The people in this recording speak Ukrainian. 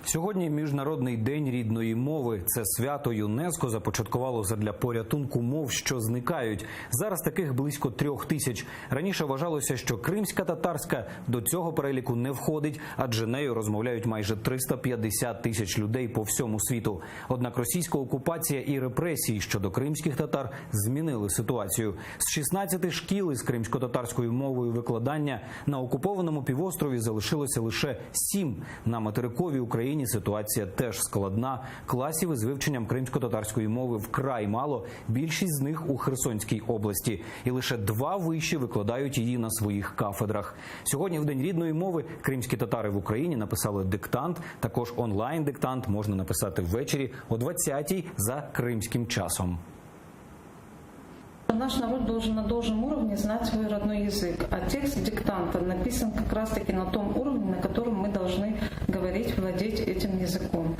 Сьогодні Міжнародний день рідної мови. Це свято ЮНЕСКО започаткувало задля порятунку мов, що зникають. Зараз таких близько 3000. Раніше вважалося, що кримська-татарська до цього переліку не входить, адже нею розмовляють майже 350 тисяч людей по всьому світу. Однак російська окупація і репресії щодо кримських татар змінили ситуацію. З 16 шкіл із кримсько-татарською мовою викладання на окупованому півострові залишилося лише 7. На материковій Україні ситуація теж складна. Класів із вивченням кримсько-татарської мови вкрай мало, більшість з них у Херсонській області. І лише 2 виші викладають її на своїх кафедрах. Сьогодні, в День рідної мови, кримські татари в Україні написали диктант. Також онлайн-диктант можна написати ввечері о 20-й за кримським часом. Наш народ должен на должном уровне знать свой родной язык, а текст диктанта написан как раз-таки на том уровне, на котором мы должны говорить, владеть этим языком.